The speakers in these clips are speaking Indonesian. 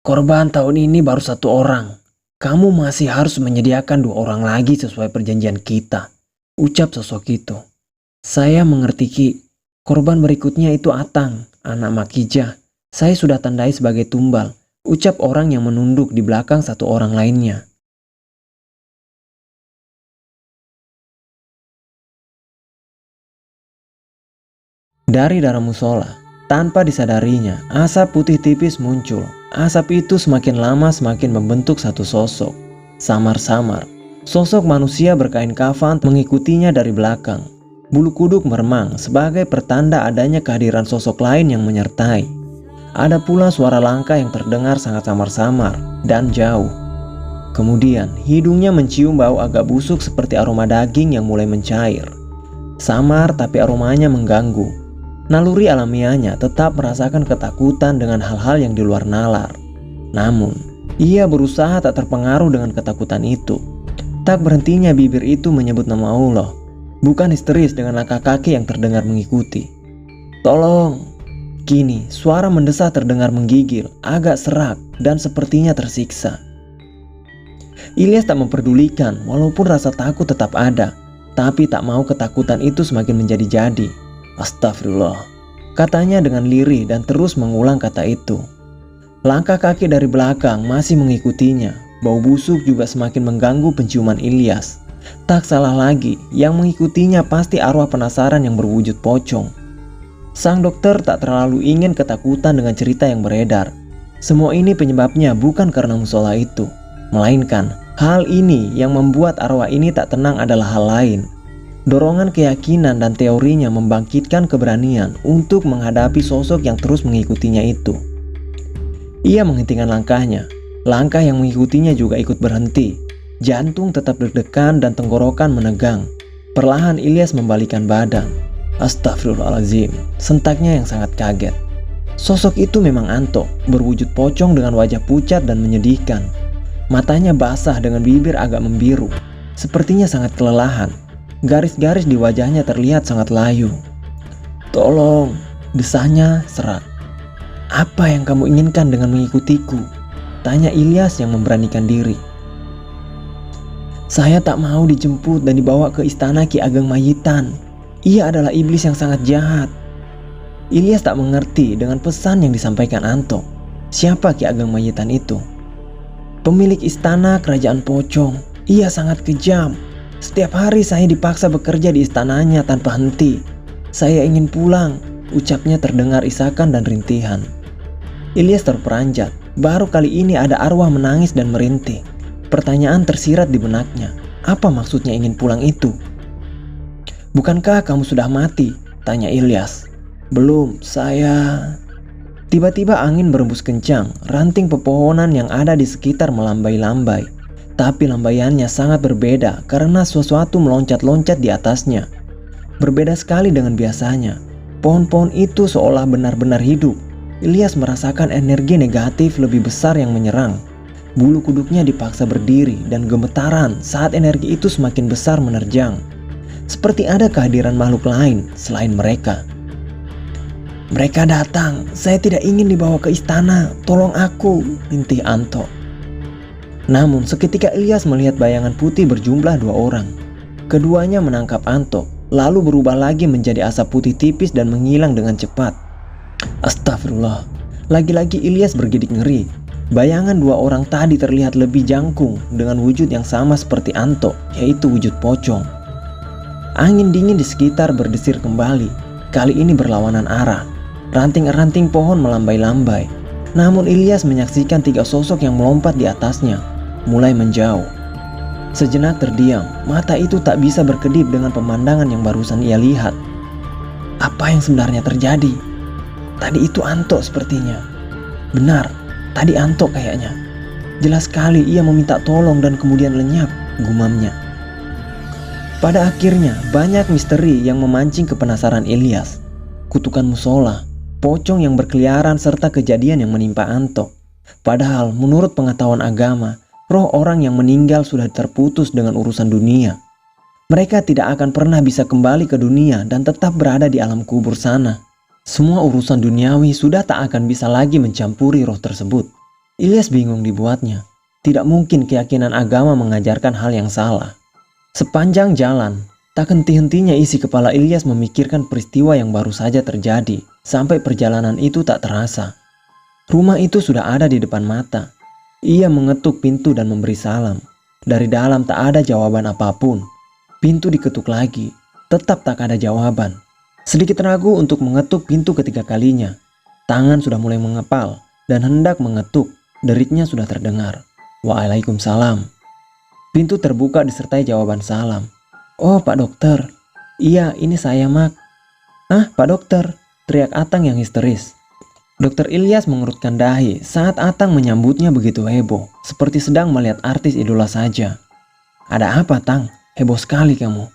Korban tahun ini baru 1 orang. Kamu masih harus menyediakan 2 orang lagi sesuai perjanjian kita, ucap sosok itu. Saya mengerti, Ki. Korban berikutnya itu Atang, anak Makijah. Saya sudah tandai sebagai tumbal, ucap orang yang menunduk di belakang 1 orang lainnya. Dari dalam musola, tanpa disadarinya, asap putih tipis muncul. Asap itu semakin lama semakin membentuk satu sosok. Samar-samar, sosok manusia berkain kafan mengikutinya dari belakang. Bulu kuduk meremang sebagai pertanda adanya kehadiran sosok lain yang menyertai. Ada pula suara langkah yang terdengar sangat samar-samar dan jauh. Kemudian, hidungnya mencium bau agak busuk seperti aroma daging yang mulai mencair. Samar tapi aromanya mengganggu. Naluri alamiahnya tetap merasakan ketakutan dengan hal-hal yang di luar nalar. Namun, ia berusaha tak terpengaruh dengan ketakutan itu. Tak berhentinya bibir itu menyebut nama Allah. Bukan histeris dengan langkah kaki yang terdengar mengikuti. Tolong! Kini, suara mendesah terdengar menggigil, agak serak, dan sepertinya tersiksa. Ilyas tak memperdulikan walaupun rasa takut tetap ada. Tapi tak mau ketakutan itu semakin menjadi-jadi. Astagfirullah, katanya dengan lirih dan terus mengulang kata itu. Langkah kaki dari belakang masih mengikutinya. Bau busuk juga semakin mengganggu penciuman Ilyas. Tak salah lagi, yang mengikutinya pasti arwah penasaran yang berwujud pocong. Sang dokter tak terlalu ingin ketakutan dengan cerita yang beredar. Semua ini penyebabnya bukan karena musola itu, melainkan hal ini yang membuat arwah ini tak tenang adalah hal lain. Dorongan keyakinan dan teorinya membangkitkan keberanian untuk menghadapi sosok yang terus mengikutinya itu. Ia menghentikan langkahnya. Langkah yang mengikutinya juga ikut berhenti. Jantung tetap deg-degan dan tenggorokan menegang. Perlahan Ilyas membalikkan badan. Astagfirullahaladzim, sentaknya yang sangat kaget. Sosok itu memang Anto, berwujud pocong dengan wajah pucat dan menyedihkan. Matanya basah dengan bibir agak membiru. Sepertinya sangat kelelahan. Garis-garis di wajahnya terlihat sangat layu. Tolong, desahnya serak. Apa yang kamu inginkan dengan mengikutiku? Tanya Ilyas yang memberanikan diri. Saya tak mau dijemput dan dibawa ke istana Ki Ageng Mayitan. Ia adalah iblis yang sangat jahat. Ilyas tak mengerti dengan pesan yang disampaikan Anto. Siapa Ki Ageng Mayitan itu? Pemilik istana kerajaan pocong. Ia sangat kejam. Setiap hari saya dipaksa bekerja di istananya tanpa henti. Saya ingin pulang, ucapnya terdengar isakan dan rintihan. Ilyas terperanjat. Baru kali ini ada arwah menangis dan merintih. Pertanyaan tersirat di benaknya. Apa maksudnya ingin pulang itu? Bukankah kamu sudah mati? Tanya Ilyas. Belum, saya... Tiba-tiba angin berembus kencang. Ranting pepohonan yang ada di sekitar melambai-lambai. Tapi lambaiannya sangat berbeda karena sesuatu meloncat-loncat di atasnya. Berbeda sekali dengan biasanya. Pohon-pohon itu seolah benar-benar hidup. Ilyas merasakan energi negatif lebih besar yang menyerang. Bulu kuduknya dipaksa berdiri dan gemetaran saat energi itu semakin besar menerjang. Seperti ada kehadiran makhluk lain selain mereka. Mereka datang, saya tidak ingin dibawa ke istana, tolong aku, rintih Anto. Namun seketika Ilyas melihat bayangan putih berjumlah 2 orang. Keduanya menangkap Anto, lalu berubah lagi menjadi asap putih tipis dan menghilang dengan cepat. Astagfirullah, lagi-lagi Ilyas bergidik ngeri. Bayangan 2 orang tadi terlihat lebih jangkung dengan wujud yang sama seperti Anto, yaitu wujud pocong. Angin dingin di sekitar berdesir kembali, kali ini berlawanan arah. Ranting-ranting pohon melambai-lambai. Namun Ilyas menyaksikan 3 sosok yang melompat di atasnya, mulai menjauh. Sejenak terdiam, mata itu tak bisa berkedip dengan pemandangan yang barusan ia lihat. Apa yang sebenarnya terjadi? Tadi itu Anto sepertinya. Benar, tadi Anto kayaknya. Jelas sekali ia meminta tolong dan kemudian lenyap, gumamnya. Pada akhirnya banyak misteri yang memancing kepenasaran Ilyas. Kutukan musola, pocong yang berkeliaran serta kejadian yang menimpa Anto. Padahal menurut pengetahuan agama, roh orang yang meninggal sudah terputus dengan urusan dunia. Mereka tidak akan pernah bisa kembali ke dunia dan tetap berada di alam kubur sana. Semua urusan duniawi sudah tak akan bisa lagi mencampuri roh tersebut. Ilyas bingung dibuatnya. Tidak mungkin keyakinan agama mengajarkan hal yang salah. Sepanjang jalan, tak henti-hentinya isi kepala Ilyas memikirkan peristiwa yang baru saja terjadi, sampai perjalanan itu tak terasa. Rumah itu sudah ada di depan mata. Ia mengetuk pintu dan memberi salam. Dari dalam tak ada jawaban apapun. Pintu diketuk lagi, tetap tak ada jawaban. Sedikit ragu untuk mengetuk pintu ketiga kalinya. Tangan sudah mulai mengepal dan hendak mengetuk, deritnya sudah terdengar. Waalaikumsalam. Pintu terbuka disertai jawaban salam. Oh, Pak Dokter. Iya, ini saya, Mak. Ah, Pak Dokter, teriak Atang yang histeris. Dokter Ilyas mengerutkan dahi saat Atang menyambutnya begitu heboh, seperti sedang melihat artis idola saja. Ada apa, Tang? Heboh sekali kamu.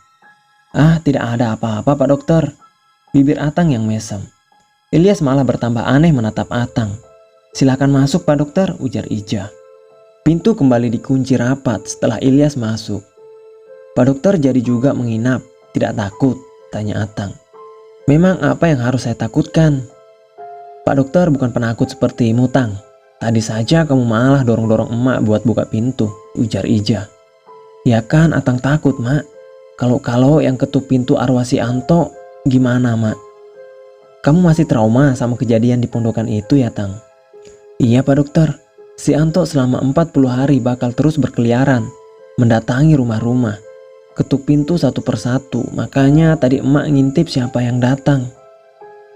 Ah, tidak ada apa-apa, Pak Dokter. Bibir Atang yang mesem. Ilyas malah bertambah aneh menatap Atang. Silakan masuk, Pak Dokter, ujar Ija. Pintu kembali dikunci rapat setelah Ilyas masuk. Pak Dokter jadi juga menginap, tidak takut? Tanya Atang. Memang apa yang harus saya takutkan? Pak Dokter bukan penakut sepertimu, Tang. Tadi saja kamu malah dorong-dorong emak buat buka pintu, ujar Ija. Ya kan Atang takut, Mak. Kalau yang ketuk pintu arwah si Anto, gimana, Mak? Kamu masih trauma sama kejadian di pondokan itu ya, Tang? Iya, Pak Dokter. Si Anto selama 40 hari bakal terus berkeliaran, mendatangi rumah-rumah. Ketuk pintu satu persatu, makanya tadi emak ngintip siapa yang datang.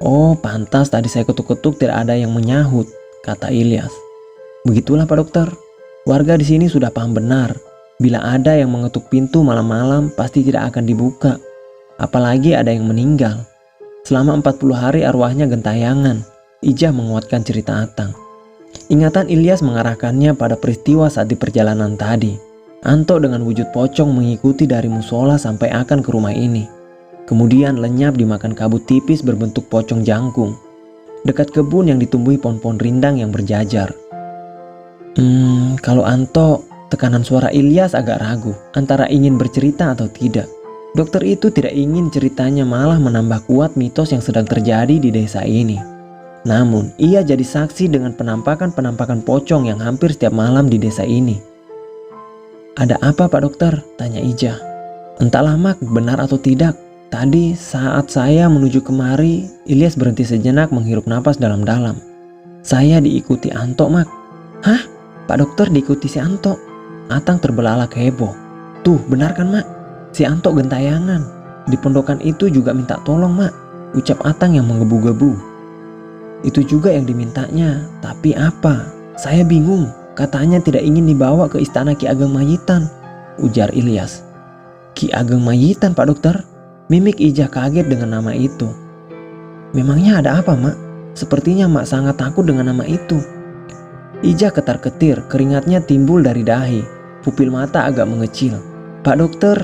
Oh, pantas tadi saya ketuk-ketuk tidak ada yang menyahut, kata Ilyas. Begitulah Pak Dokter. Warga di sini sudah paham benar. Bila ada yang mengetuk pintu malam-malam pasti tidak akan dibuka. Apalagi ada yang meninggal. Selama 40 hari arwahnya gentayangan. Ijah menguatkan cerita Atang. Ingatan Ilyas mengarahkannya pada peristiwa saat di perjalanan tadi. Anto dengan wujud pocong mengikuti dari musola sampai akan ke rumah ini. Kemudian lenyap dimakan kabut tipis berbentuk pocong jangkung. Dekat kebun yang ditumbuhi pohon-pohon rindang yang berjajar. Kalau Anto, tekanan suara Ilyas agak ragu antara ingin bercerita atau tidak. Dokter itu tidak ingin ceritanya malah menambah kuat mitos yang sedang terjadi di desa ini. Namun, ia jadi saksi dengan penampakan-penampakan pocong yang hampir setiap malam di desa ini. Ada apa, Pak Dokter? Tanya Ija. Entahlah, Mak, benar atau tidak. Tadi saat saya menuju kemari, Ilyas berhenti sejenak menghirup napas dalam-dalam. Saya diikuti Anto, Mak. Hah? Pak Dokter diikuti si Anto? Atang terbelalak heboh. Tuh, benar kan, Mak? Si Anto gentayangan. Di pondokan itu juga minta tolong, Mak. Ucap Atang yang menggebu-gebu. Itu juga yang dimintanya, tapi apa? Saya bingung, katanya tidak ingin dibawa ke istana Ki Ageng Mayitan, ujar Ilyas. Ki Ageng Mayitan, Pak Dokter? Mimik Ija kaget dengan nama itu. Memangnya ada apa, Mak? Sepertinya Mak sangat takut dengan nama itu. Ija ketar-ketir, keringatnya timbul dari dahi, pupil mata agak mengecil. Pak Dokter,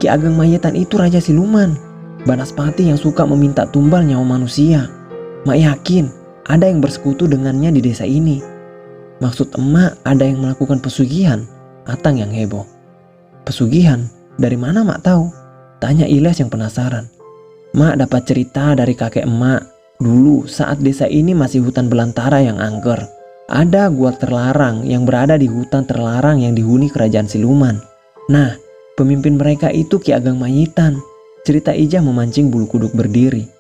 Ki Ageng Mayitan itu Raja Siluman, Banaspati yang suka meminta tumbal nyawa manusia. Mak yakin ada yang bersekutu dengannya di desa ini. Maksud emak ada yang melakukan pesugihan? Atang yang heboh. Pesugihan? Dari mana Mak tahu? Tanya Ilyas yang penasaran. Mak dapat cerita dari kakek emak. Dulu saat desa ini masih hutan belantara yang angker. Ada gua terlarang yang berada di hutan terlarang yang dihuni kerajaan Siluman. Nah, pemimpin mereka itu Ki Ageng Mayitan. Cerita Ijah memancing bulu kuduk berdiri.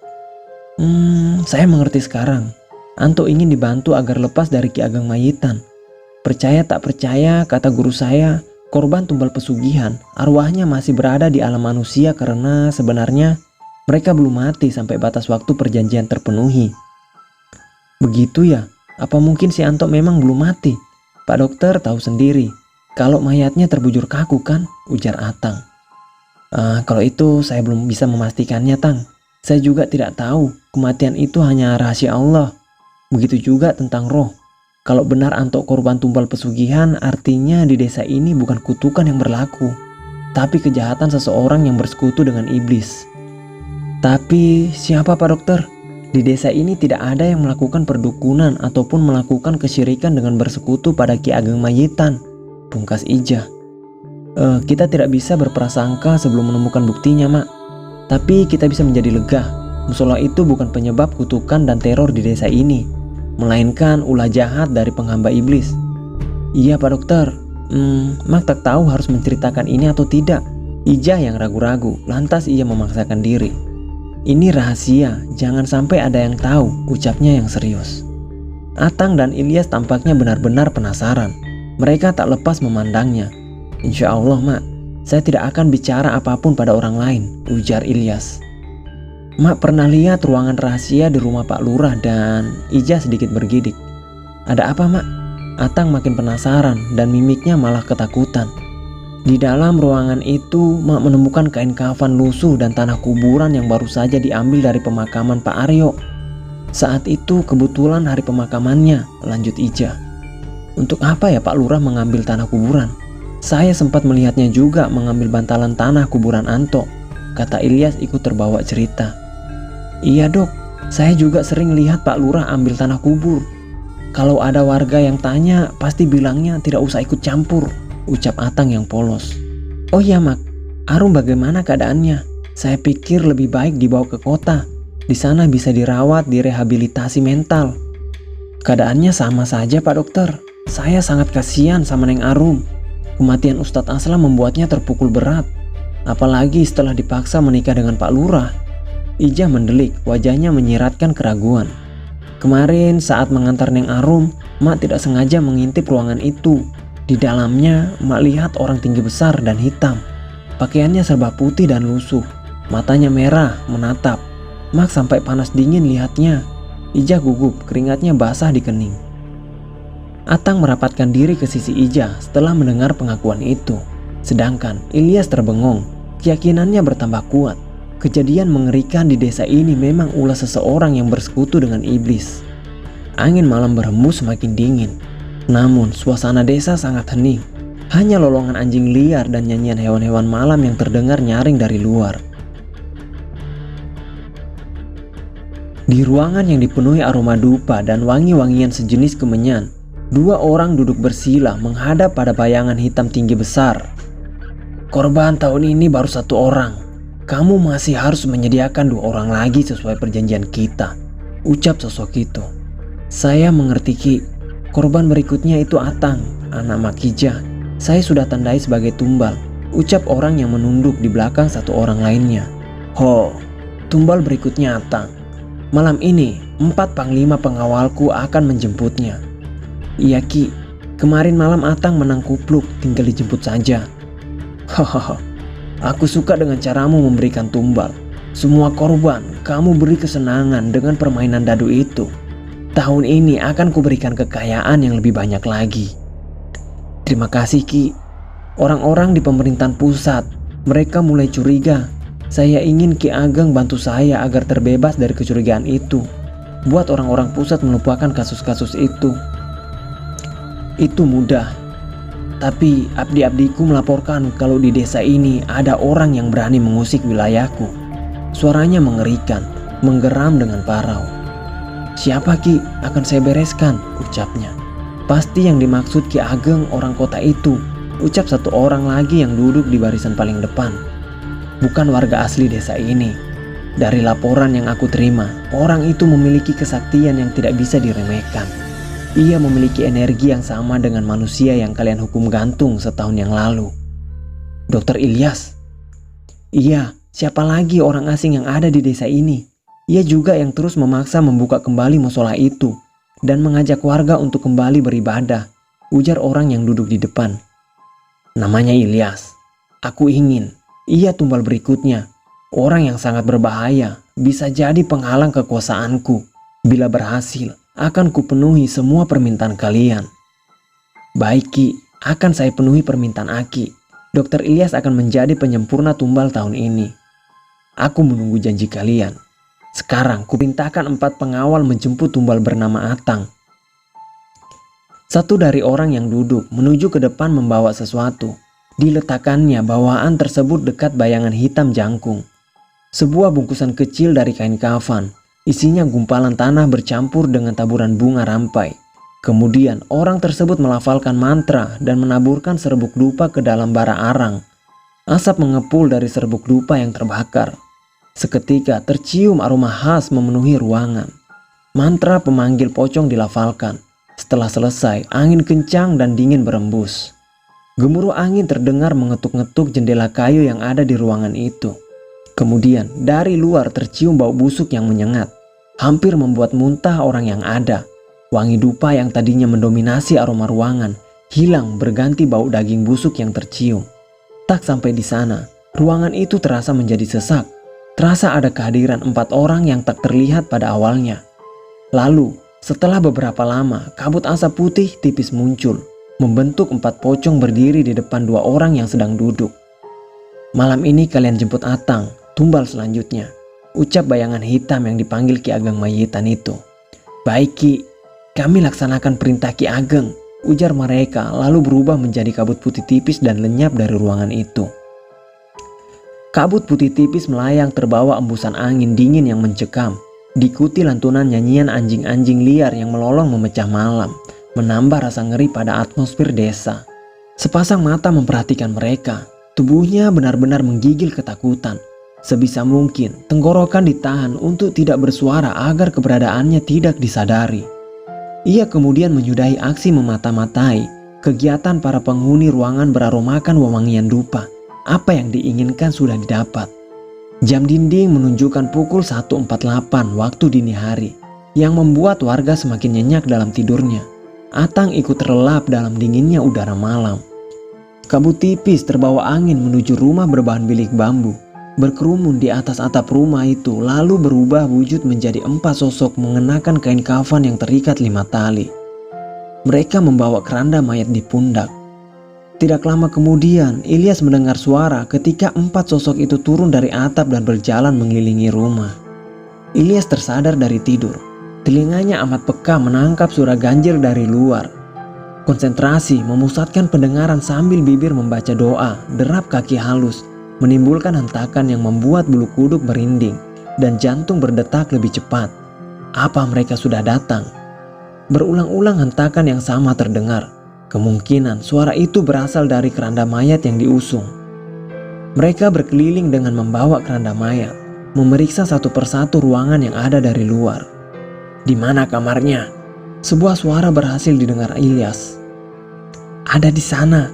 Saya mengerti sekarang. Anto ingin dibantu agar lepas dari Ki Ageng Mayitan. Percaya tak percaya, kata guru saya, korban tumbal pesugihan, arwahnya masih berada di alam manusia karena sebenarnya mereka belum mati sampai batas waktu perjanjian terpenuhi. Begitu ya? Apa mungkin si Anto memang belum mati? Pak Dokter tahu sendiri, kalau mayatnya terbujur kaku kan? Ujar Atang. Kalau itu saya belum bisa memastikannya, Tang. Saya juga tidak tahu, kematian itu hanya rahasia Allah. Begitu juga tentang roh. Kalau benar Anto korban tumbal pesugihan, artinya di desa ini bukan kutukan yang berlaku, tapi kejahatan seseorang yang bersekutu dengan iblis. Tapi siapa Pak Dokter? Di desa ini tidak ada yang melakukan perdukunan ataupun melakukan kesyirikan dengan bersekutu pada Ki Ageng Mayitan, pungkas Ijah. Kita tidak bisa berprasangka sebelum menemukan buktinya, Mak. Tapi kita bisa menjadi lega. Musola itu bukan penyebab kutukan dan teror di desa ini. melainkan ulah jahat dari penghamba iblis. Iya Pak Dokter. Mak tak tahu harus menceritakan ini atau tidak. Ijah yang ragu-ragu, lantas ia memaksakan diri. Ini rahasia, jangan sampai ada yang tahu, ucapnya yang serius. Atang dan Ilyas tampaknya benar-benar penasaran. Mereka tak lepas memandangnya. Insya Allah Mak, saya tidak akan bicara apapun pada orang lain, ujar Ilyas. Mak pernah lihat ruangan rahasia di rumah Pak Lurah dan Ijah sedikit bergidik. Ada apa Mak? Atang makin penasaran dan mimiknya malah ketakutan. Di dalam ruangan itu, Mak menemukan kain kafan lusuh dan tanah kuburan yang baru saja diambil dari pemakaman Pak Aryo. Saat itu kebetulan hari pemakamannya, lanjut Ijah. Untuk apa ya Pak Lurah mengambil tanah kuburan? Saya sempat melihatnya juga mengambil bantalan tanah kuburan Anto, kata Ilyas ikut terbawa cerita. Iya Dok, saya juga sering lihat Pak Lurah ambil tanah kubur. Kalau ada warga yang tanya, pasti bilangnya tidak usah ikut campur, ucap Atang yang polos. Oh iya Mak, Arum bagaimana keadaannya? Saya pikir lebih baik dibawa ke kota. Di sana bisa dirawat, direhabilitasi mental. Keadaannya sama saja Pak Dokter. Saya sangat kasihan sama Neng Arum. Kematian Ustadz Aslam membuatnya terpukul berat. Apalagi setelah dipaksa menikah dengan Pak Lurah. Ijah mendelik, wajahnya menyiratkan keraguan. Kemarin saat mengantar Neng Arum, Mak tidak sengaja mengintip ruangan itu. Di dalamnya, Mak lihat orang tinggi besar dan hitam. Pakaiannya serba putih dan lusuh. Matanya merah, menatap. Mak sampai panas dingin lihatnya. Ijah gugup, keringatnya basah di kening. Atang merapatkan diri ke sisi Ijah setelah mendengar pengakuan itu. Sedangkan Ilyas terbengong, keyakinannya bertambah kuat. Kejadian mengerikan di desa ini memang ulah seseorang yang bersekutu dengan iblis. Angin malam berhembus semakin dingin. Namun suasana desa sangat hening. Hanya lolongan anjing liar dan nyanyian hewan-hewan malam yang terdengar nyaring dari luar. Di ruangan yang dipenuhi aroma dupa dan wangi-wangian sejenis kemenyan, dua orang duduk bersila menghadap pada bayangan hitam tinggi besar. Korban tahun ini baru satu orang. Kamu masih harus menyediakan dua orang lagi sesuai perjanjian kita, ucap sosok itu. Saya mengerti Ki. Korban berikutnya itu Atang, anak Makijah. Saya sudah tandai sebagai tumbal, ucap orang yang menunduk di belakang satu orang lainnya. Ho, tumbal berikutnya Atang. Malam ini 4 panglima pengawalku akan menjemputnya. Iya Ki, kemarin malam Atang menang kupluk, tinggal dijemput saja. Hahaha, aku suka dengan caramu memberikan tumbal. Semua korban kamu beri kesenangan dengan permainan dadu itu. Tahun ini akan kuberikan kekayaan yang lebih banyak lagi. Terima kasih Ki. Orang-orang di pemerintahan pusat, mereka mulai curiga. Saya ingin Ki Ageng bantu saya agar terbebas dari kecurigaan itu. Buat orang-orang pusat melupakan kasus-kasus itu. Itu mudah. Tapi abdi-abdiku melaporkan kalau di desa ini ada orang yang berani mengusik wilayahku. Suaranya mengerikan, menggeram dengan parau. Siapa Ki? Akan saya bereskan, ucapnya. Pasti yang dimaksud Ki Ageng orang kota itu, ucap satu orang lagi yang duduk di barisan paling depan. Bukan warga asli desa ini. Dari laporan yang aku terima, orang itu memiliki kesaktian yang tidak bisa diremehkan. Ia memiliki energi yang sama dengan manusia yang kalian hukum gantung setahun yang lalu. Dokter Ilyas? Iya, siapa lagi orang asing yang ada di desa ini? Ia juga yang terus memaksa membuka kembali musola itu dan mengajak warga untuk kembali beribadah, ujar orang yang duduk di depan. Namanya Ilyas. Aku ingin ia tumbal berikutnya, orang yang sangat berbahaya, bisa jadi penghalang kekuasaanku. Bila berhasil, akan kupenuhi semua permintaan kalian. Baik Ki, akan saya penuhi permintaan Aki. Dokter Ilyas akan menjadi penyempurna tumbal tahun ini. Aku menunggu janji kalian. Sekarang kuperintahkan 4 pengawal menjemput tumbal bernama Atang. Satu dari orang yang duduk menuju ke depan membawa sesuatu. Diletakkannya bawaan tersebut dekat bayangan hitam jangkung. Sebuah bungkusan kecil dari kain kafan. Isinya gumpalan tanah bercampur dengan taburan bunga rampai. Kemudian orang tersebut melafalkan mantra dan menaburkan serbuk dupa ke dalam bara arang. Asap mengepul dari serbuk dupa yang terbakar. Seketika tercium aroma khas memenuhi ruangan. Mantra pemanggil pocong dilafalkan. Setelah selesai, angin kencang dan dingin berembus. Gemuruh angin terdengar mengetuk-ngetuk jendela kayu yang ada di ruangan itu. Kemudian dari luar tercium bau busuk yang menyengat, hampir membuat muntah orang yang ada. Wangi dupa yang tadinya mendominasi aroma ruangan hilang berganti bau daging busuk yang tercium. Tak sampai di sana, ruangan itu terasa menjadi sesak. Terasa ada kehadiran 4 orang yang tak terlihat pada awalnya. Lalu, setelah beberapa lama, kabut asap putih tipis muncul, membentuk 4 pocong berdiri di depan 2 orang yang sedang duduk. Malam ini kalian jemput Atang, tumbal selanjutnya, ucap bayangan hitam yang dipanggil Ki Ageng Mayitan itu. Baik Ki, kami laksanakan perintah Ki Ageng, ujar mereka lalu berubah menjadi kabut putih tipis dan lenyap dari ruangan itu. Kabut putih tipis melayang terbawa embusan angin dingin yang mencekam, diikuti lantunan nyanyian anjing-anjing liar yang melolong memecah malam, menambah rasa ngeri pada atmosfer desa. Sepasang mata memperhatikan mereka, tubuhnya benar-benar menggigil ketakutan. Sebisa mungkin tenggorokan ditahan untuk tidak bersuara agar keberadaannya tidak disadari. Ia kemudian menyudahi aksi memata-matai kegiatan para penghuni ruangan beraromakan wewangian dupa. Apa yang diinginkan sudah didapat. Jam dinding menunjukkan pukul 1.48 waktu dini hari, yang membuat warga semakin nyenyak dalam tidurnya. Atang ikut terlelap dalam dinginnya udara malam. Kabut tipis terbawa angin menuju rumah berbahan bilik bambu, berkerumun di atas atap rumah itu, lalu berubah wujud menjadi 4 sosok mengenakan kain kafan yang terikat 5 tali. Mereka membawa keranda mayat di pundak. Tidak lama kemudian, Ilyas mendengar suara ketika 4 sosok itu turun dari atap dan berjalan mengelilingi rumah. Ilyas tersadar dari tidur. Telinganya amat peka menangkap suara ganjil dari luar. Konsentrasi memusatkan pendengaran sambil bibir membaca doa, derap kaki halus, menimbulkan hentakan yang membuat bulu kuduk merinding dan jantung berdetak lebih cepat. Apa mereka sudah datang? Berulang-ulang hentakan yang sama terdengar. Kemungkinan suara itu berasal dari keranda mayat yang diusung. Mereka berkeliling dengan membawa keranda mayat, memeriksa satu persatu ruangan yang ada dari luar. Di mana kamarnya? Sebuah suara berhasil didengar Ilyas. Ada di sana.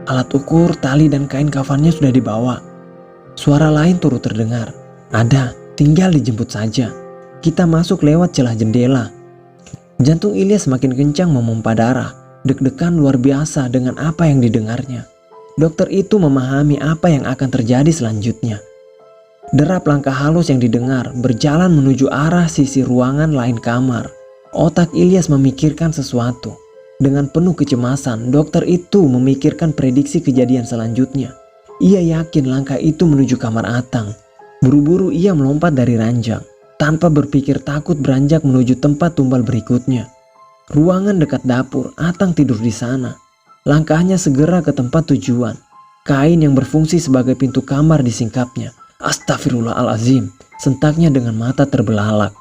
Alat ukur, tali dan kain kafannya sudah dibawa. Suara lain turut terdengar. Ada, tinggal dijemput saja. Kita masuk lewat celah jendela. Jantung Ilyas semakin kencang memompa darah. Deg-degan luar biasa dengan apa yang didengarnya. Dokter itu memahami apa yang akan terjadi selanjutnya. Derap langkah halus yang didengar berjalan menuju arah sisi ruangan lain kamar. Otak Ilyas memikirkan sesuatu. Dengan penuh kecemasan, dokter itu memikirkan prediksi kejadian selanjutnya. Ia yakin langkah itu menuju kamar Atang. Buru-buru ia melompat dari ranjang. Tanpa berpikir takut beranjak menuju tempat tumbal berikutnya. Ruangan dekat dapur, Atang tidur di sana. Langkahnya segera ke tempat tujuan. Kain yang berfungsi sebagai pintu kamar disingkapnya. Astagfirullahalazim, sentaknya dengan mata terbelalak.